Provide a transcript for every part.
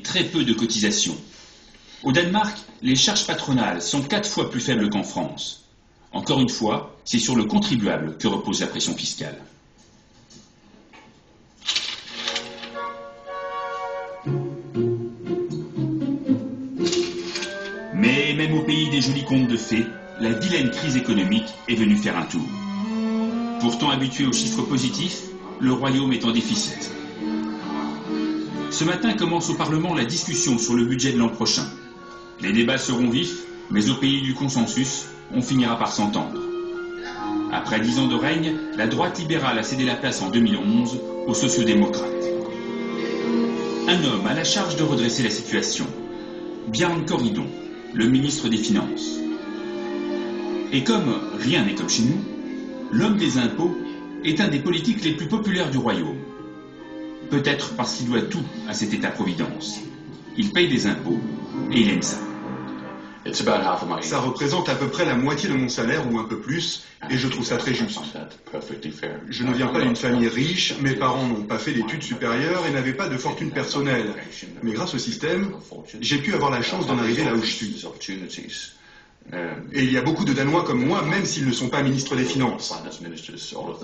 très peu de cotisations. Au Danemark, les charges patronales sont 4 fois plus faibles qu'en France. Encore une fois, c'est sur le contribuable que repose la pression fiscale. Mais même au pays des jolis contes de fées, la vilaine crise économique est venue faire un tour. Pourtant habitué aux chiffres positifs, le royaume est en déficit. Ce matin commence au Parlement la discussion sur le budget de l'an prochain. Les débats seront vifs, mais au pays du consensus, on finira par s'entendre. Après 10 ans de règne, la droite libérale a cédé la place en 2011 aux sociodémocrates. Un homme a la charge de redresser la situation. Bjarne Corydon, le ministre des Finances. Et comme rien n'est comme chez nous, l'homme des impôts est un des politiques les plus populaires du royaume. Peut-être parce qu'il doit tout à cet État-providence. Il paye des impôts et il aime ça. Ça représente à peu près la moitié de mon salaire ou un peu plus, et je trouve ça très juste. Je ne viens pas d'une famille riche, mes parents n'ont pas fait d'études supérieures et n'avaient pas de fortune personnelle. Mais grâce au système, j'ai pu avoir la chance d'en arriver là où je suis. Et il y a beaucoup de Danois comme moi, même s'ils ne sont pas ministres des Finances.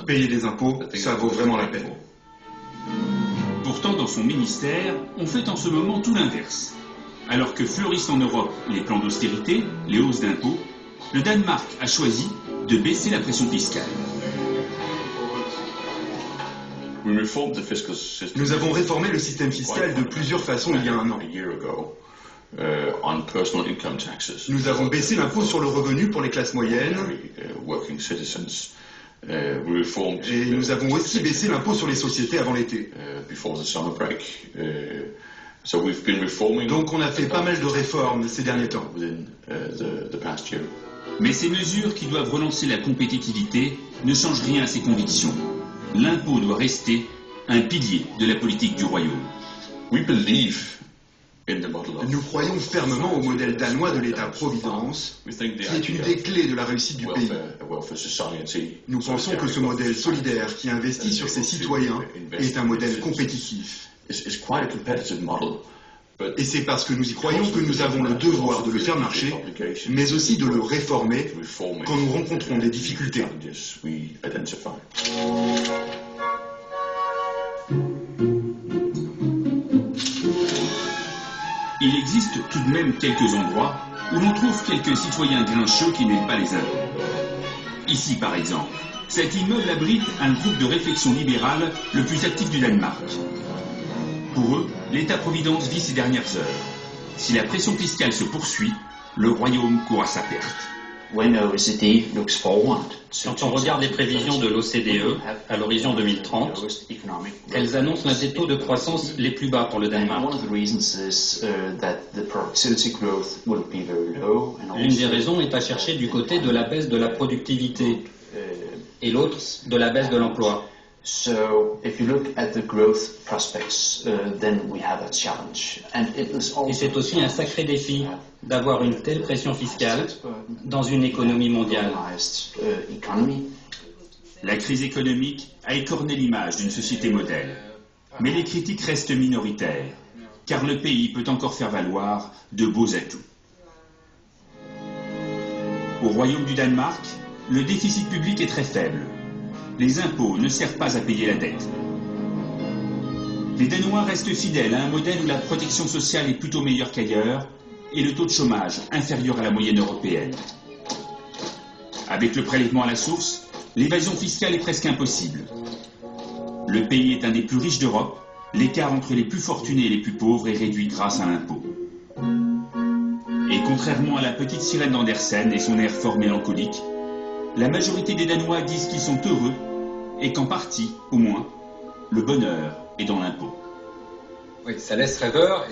Payer des impôts, ça vaut vraiment la peine. Pourtant, dans son ministère, on fait en ce moment tout l'inverse. Alors que fleurissent en Europe les plans d'austérité, les hausses d'impôts, le Danemark a choisi de baisser la pression fiscale. Nous avons réformé le système fiscal de plusieurs façons il y a un an. Nous avons baissé l'impôt sur le revenu pour les classes moyennes. Et nous avons aussi baissé l'impôt sur les sociétés avant l'été. Donc on a fait pas mal de réformes ces derniers temps. Mais ces mesures qui doivent relancer la compétitivité ne changent rien à ses convictions. L'impôt doit rester un pilier de la politique du royaume. Nous croyons fermement au modèle danois de l'État-providence, qui est une des clés de la réussite du pays. Nous pensons que ce modèle solidaire qui investit sur ses citoyens est un modèle compétitif. Et c'est parce que nous y croyons que nous avons le devoir de le faire marcher, mais aussi de le réformer quand nous rencontrons des difficultés. Il existe tout de même quelques endroits où l'on trouve quelques citoyens grincheux qui n'aiment pas les impôts. Ici, par exemple, cet immeuble abrite un groupe de réflexion libérale le plus actif du Danemark. Pour eux, l'État-providence vit ses dernières heures. Si la pression fiscale se poursuit, le royaume court à sa perte. Quand on regarde les prévisions de l'OCDE à l'horizon 2030, elles annoncent l'un des taux de croissance les plus bas pour le Danemark. L'une des raisons est à chercher du côté de la baisse de la productivité et l'autre de la baisse de l'emploi. Et c'est aussi un sacré défi d'avoir une telle pression fiscale dans une économie mondiale. La crise économique a écorné l'image d'une société modèle. Mais les critiques restent minoritaires, car le pays peut encore faire valoir de beaux atouts. Au royaume du Danemark, le déficit public est très faible. Les impôts ne servent pas à payer la dette. Les Danois restent fidèles à un modèle où la protection sociale est plutôt meilleure qu'ailleurs et le taux de chômage inférieur à la moyenne européenne. Avec le prélèvement à la source, l'évasion fiscale est presque impossible. Le pays est un des plus riches d'Europe, l'écart entre les plus fortunés et les plus pauvres est réduit grâce à l'impôt. Et contrairement à la petite sirène d'Andersen et son air fort mélancolique, la majorité des Danois disent qu'ils sont heureux et qu'en partie, au moins, le bonheur est dans l'impôt. Oui, ça laisse rêveur.